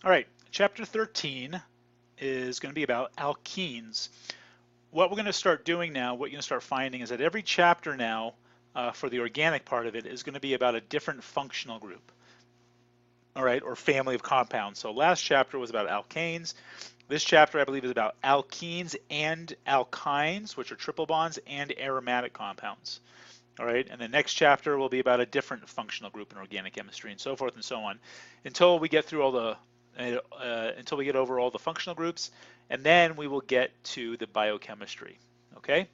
All right, chapter 13 is going to be about alkenes. What we're going to start doing now, what you're going to start finding is that every chapter now for the organic part of it is going to be about a different functional group, all right, or family of compounds. So last chapter was about alkanes. This chapter, I believe, is about alkenes and alkynes, which are triple bonds, and aromatic compounds. All right, and the next chapter will be about a different functional group in organic chemistry, and so forth and so on, until we get through all the until we get over all the functional groups, and then we will get to the biochemistry. Okay,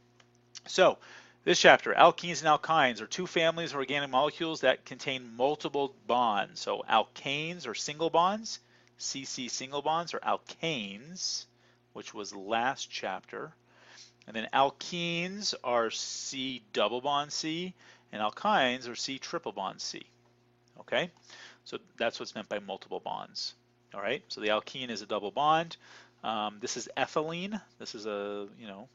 so this chapter, alkenes and alkynes, are two families of organic molecules that contain multiple bonds. So alkanes are single bonds, CC single bonds, or alkanes, which was last chapter. And then alkenes are C double bond C, and alkynes are C triple bond C. Okay, so that's what's meant by multiple bonds. All right, so the alkene is a double bond. This is ethylene. This is a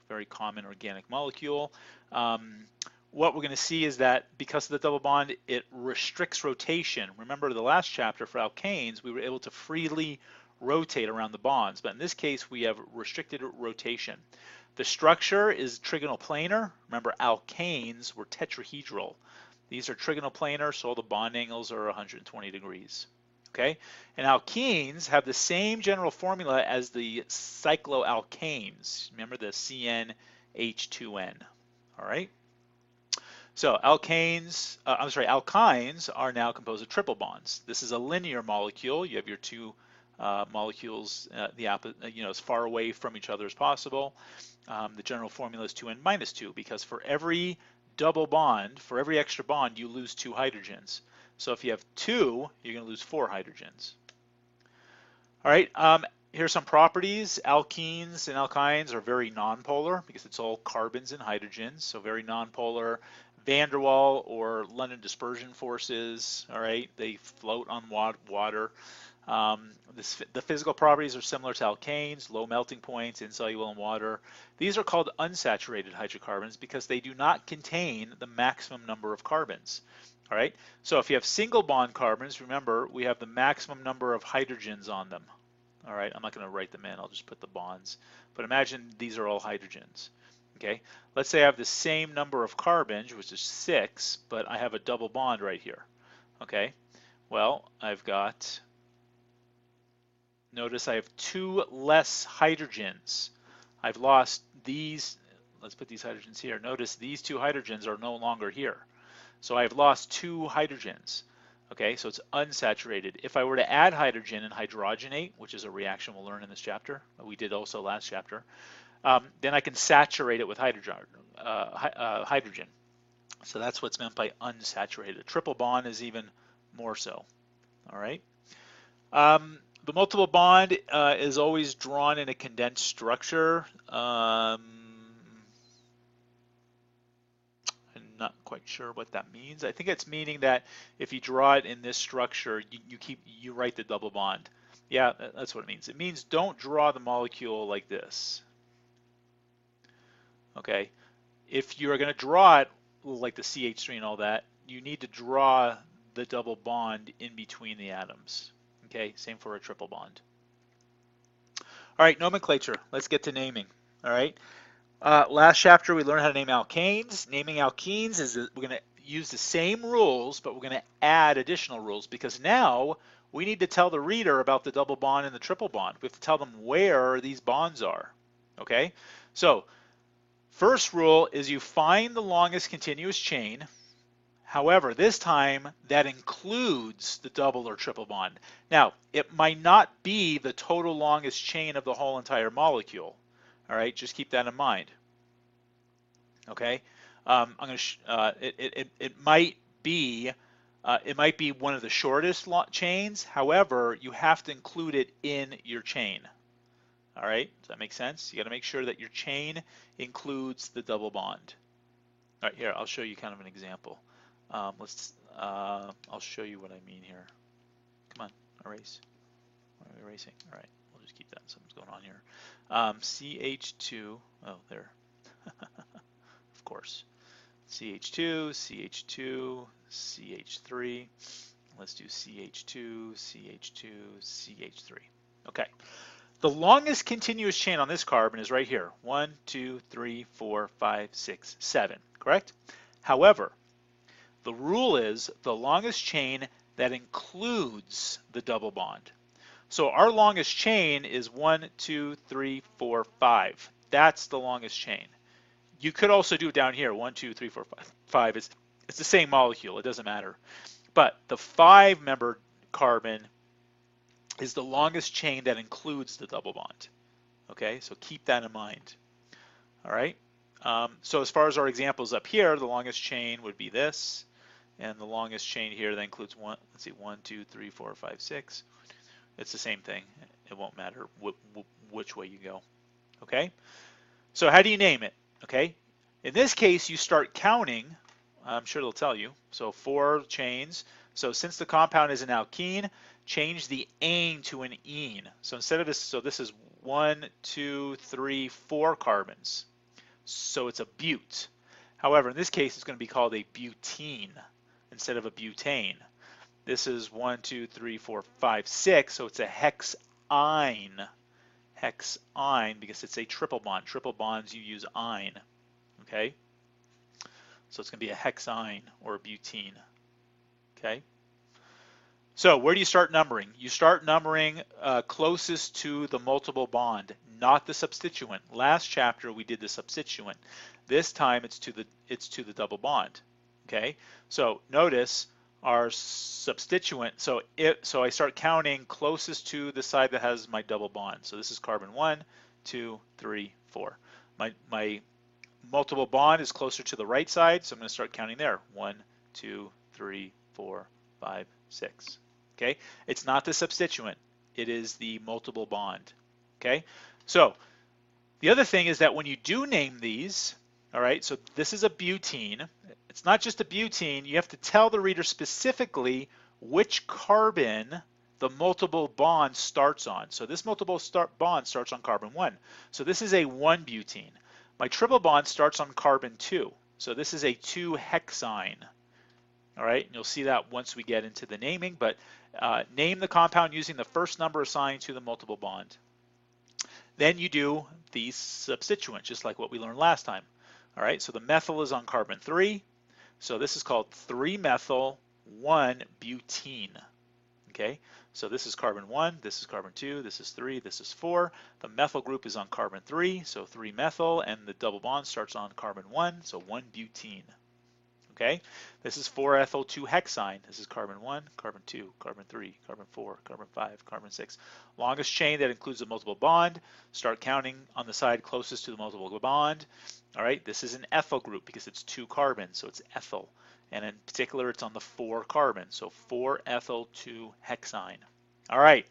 very common organic molecule. What we're going to see is that because of the double bond, it restricts rotation. Remember the last chapter for alkanes, we were able to freely rotate around the bonds, but in this case we have restricted rotation. The structure is trigonal planar. Remember, alkanes were tetrahedral. These are trigonal planar, so all the bond angles are 120 degrees. Okay, and alkenes have the same general formula as the cycloalkenes. Remember the CnH2n. All right. So alkynes are now composed of triple bonds. This is a linear molecule. You have your two molecules, as far away from each other as possible. The general formula is 2n minus 2 because for every double bond, for every extra bond, you lose 2 hydrogens. So if you have 2, you're going to lose 4 hydrogens. All right, here's some properties. Alkenes and alkynes are very nonpolar because it's all carbons and hydrogens, so very nonpolar. Van der Waal or London dispersion forces, all right, they float on water. The physical properties are similar to alkanes, low melting points, insoluble in water. These are called unsaturated hydrocarbons because they do not contain the maximum number of carbons. All right, so if you have single bond carbons, remember we have the maximum number of hydrogens on them. All right, I'm not going to write them in, I'll just put the bonds. But imagine these are all hydrogens. Okay, let's say I have the same number of carbons, which is 6, but I have a double bond right here. Okay, well, notice I have 2 less hydrogens. I've lost these, let's put these hydrogens here. Notice these 2 hydrogens are no longer here. So I've lost 2 hydrogens. Okay, so it's unsaturated. If I were to add hydrogen and hydrogenate, which is a reaction we'll learn in this chapter, we did also last chapter, then I can saturate it with hydrogen. So that's what's meant by unsaturated. A triple bond is even more so. All right. The multiple bond is always drawn in a condensed structure. I'm not quite sure what that means. I think it's meaning that if you draw it in this structure, you write the double bond. Yeah, that's what it means. It means don't draw the molecule like this. Okay, if you're going to draw it like the CH3 and all that, you need to draw the double bond in between the atoms. Okay, same for a triple bond. All right, nomenclature. Let's get to naming. All right. Last chapter we learned how to name alkanes. Naming alkenes is we're going to use the same rules, but we're going to add additional rules because now we need to tell the reader about the double bond and the triple bond. We have to tell them where these bonds are. Okay, so first rule is you find the longest continuous chain. However, this time that includes the double or triple bond. Now, it might not be the total longest chain of the whole entire molecule. All right, just keep that in mind. Okay, it might be one of the shortest chains. However, you have to include it in your chain. All right, does that make sense? You got to make sure that your chain includes the double bond. All right, here I'll show you kind of an example. I'll show you what I mean here. Come on, erase. Why are we erasing? All right, we'll just keep that. Something's going on here. CH2. Oh, there. Of course. CH2, CH2, CH3. Let's do CH2, CH2, CH3. Okay. The longest continuous chain on this carbon is right here. 1, 2, 3, 4, 5, 6, 7. Correct? However, the rule is the longest chain that includes the double bond. So our longest chain is 1, 2, 3, 4, 5. That's the longest chain. You could also do it down here, 1, 2, 3, 4, 5. 5 is it's the same molecule, it doesn't matter. But the 5-member carbon is the longest chain that includes the double bond. Okay, so keep that in mind. All right. So as far as our examples up here, the longest chain would be this, and the longest chain here that includes one. Let's see, 1, 2, 3, 4, 5, 6. It's the same thing. It won't matter which way you go. Okay. So how do you name it? Okay. In this case, you start counting. I'm sure they'll tell you. So 4 chains. So since the compound is an alkene, change the ane to an ene. So instead of this, so this is 1, 2, 3, 4 carbons. So it's a bute. However, in this case, it's going to be called a butene instead of a butane. This is 1, 2, 3, 4, 5, 6. So it's a hexyne. Hexyne because it's a triple bond. Triple bonds, you use yne. Okay. So it's going to be a hexyne or a butene. Okay. So where do you start numbering? You start numbering closest to the multiple bond, not the substituent. Last chapter we did the substituent. This time it's to the double bond. Okay. So notice our substituent. So I start counting closest to the side that has my double bond. So this is carbon 1, 2, 3, 4. My multiple bond is closer to the right side, so I'm going to start counting there. 1, 2, 3, 4, 5, 6. Okay, it's not the substituent, it is the multiple bond. Okay, so the other thing is that when you do name these, all right, so this is a butene. It's not just a butene, you have to tell the reader specifically which carbon the multiple bond starts on. So this multiple bond starts on carbon 1. So this is a 1-butene. My triple bond starts on carbon 2. So this is a 2-hexyne. All right, and you'll see that once we get into the naming, but name the compound using the first number assigned to the multiple bond. Then you do the substituent, just like what we learned last time. All right, so the methyl is on carbon 3. So this is called 3-methyl 1-butene. Okay, so this is carbon 1, this is carbon 2, this is 3, this is 4. The methyl group is on carbon 3, so 3-methyl, and the double bond starts on carbon 1, so 1-butene. Okay, this is 4-ethyl 2-hexyne. This is carbon 1, carbon 2, carbon 3, carbon 4, carbon 5, carbon 6. Longest chain that includes a multiple bond. Start counting on the side closest to the multiple bond. All right, this is an ethyl group because it's 2 carbons, so it's ethyl. And in particular, it's on the 4 carbon, so 4-ethyl 2-hexyne. All right,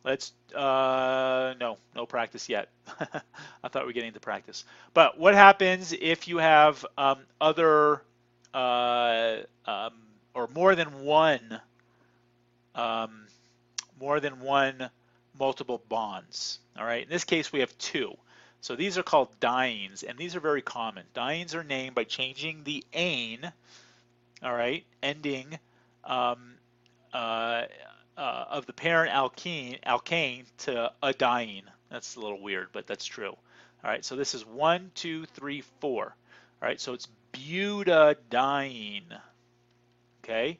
let's, no practice yet. I thought we were getting into practice. But what happens if you have other or more than one multiple bonds? All right, in this case we have 2. So these are called dienes, and these are very common. Dienes are named by changing the ane, all right, ending of the parent alkane to a diene. That's a little weird, but that's true. All right, so this is 1, 2, 3, 4. All right, so it's butadiene. Okay,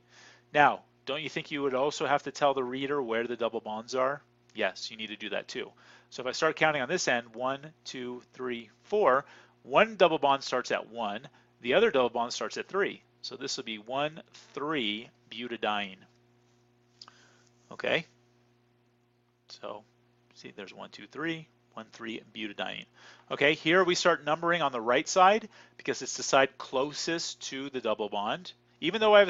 now don't you think you would also have to tell the reader where the double bonds are? Yes, you need to do that too. So if I start counting on this end, 1, 2, 3, 4, one double bond starts at 1, the other double bond starts at 3. So this will be 1, 3 butadiene. Okay, so see there's 1, 2, 3, 1, 3 butadiene. Okay, here we start numbering on the right side because it's the side closest to the double bond. Even though I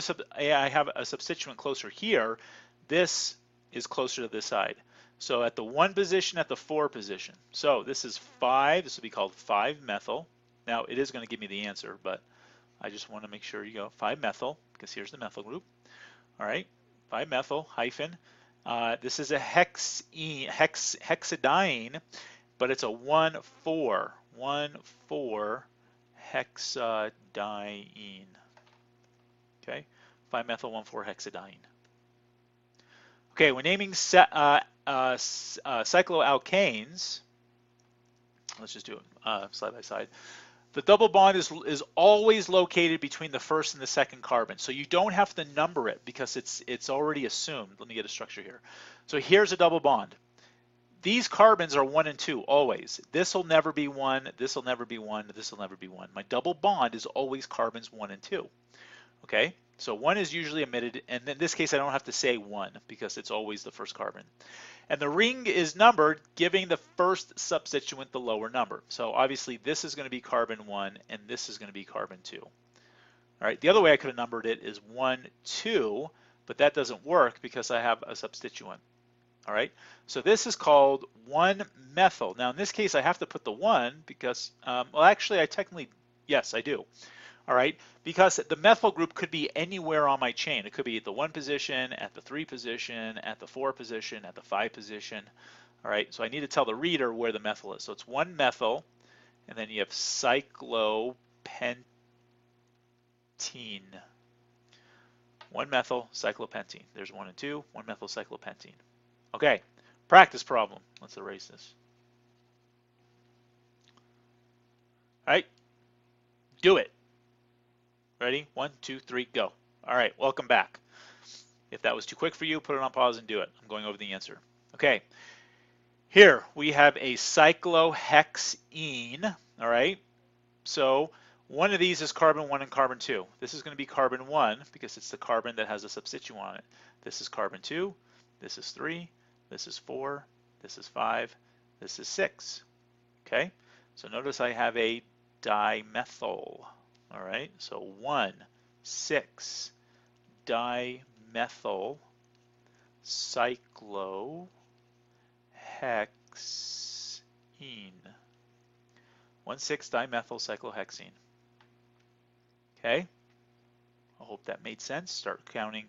have a substituent closer here, this is closer to this side. So at the 1 position, at the 4 position. So this is 5, this will be called 5-methyl. Now it is going to give me the answer, but I just want to make sure you go 5-methyl because here's the methyl group. All right, 5-methyl hyphen. This is a hexadiene, but it's a 1,4 hexadiene. Okay, 5-methyl 1,4 hexadiene. Okay, when naming cycloalkenes, let's just do it side by side. The double bond is always located between the first and the second carbon. So you don't have to number it because it's already assumed. Let me get a structure here. So here's a double bond. These carbons are 1 and 2 always. This will never be 1, this will never be 1, this will never be 1. My double bond is always carbons 1 and 2. Okay? So 1 is usually omitted, and in this case I don't have to say 1 because it's always the first carbon. And the ring is numbered, giving the first substituent the lower number. So obviously this is going to be carbon 1 and this is going to be carbon 2. All right, the other way I could have numbered it is 1, 2, but that doesn't work because I have a substituent. All right, so this is called 1-methyl. Now in this case I have to put the 1 because, well actually I technically, yes I do. All right, because the methyl group could be anywhere on my chain. It could be at the 1 position, at the 3 position, at the 4 position, at the 5 position. All right, so I need to tell the reader where the methyl is. So it's 1-methyl, and then you have cyclopentene. 1-methyl cyclopentene. There's 1 and 2, 1-methyl cyclopentene. Okay, practice problem. Let's erase this. All right, do it. Ready? 1, 2, 3, go. All right, welcome back. If that was too quick for you, put it on pause and do it. I'm going over the answer. Okay, here we have a cyclohexene, all right? So one of these is carbon 1 and carbon 2. This is going to be carbon 1 because it's the carbon that has a substituent on it. This is carbon 2, this is 3, this is 4, this is 5, this is 6, okay? So notice I have a dimethyl. All right, so 1,6 dimethyl cyclohexene. 1,6 dimethyl cyclohexene. Okay, I hope that made sense. Start counting.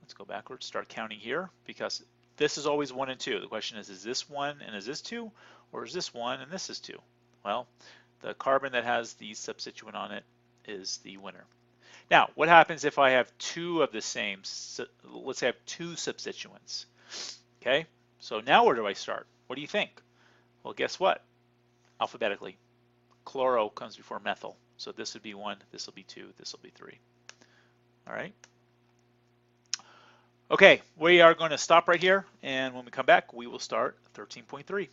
Let's go backwards. Start counting here because this is always 1 and 2. The question is this 1 and is this 2, or is this 1 and this is 2? Well, the carbon that has the substituent on it is the winner. Now, what happens if I have 2 of the same? Let's say I have 2 substituents. Okay, so now where do I start? What do you think? Well, guess what? Alphabetically, chloro comes before methyl. So this would be 1, this will be 2, this will be 3. All right. Okay, we are going to stop right here, and when we come back, we will start 13.3.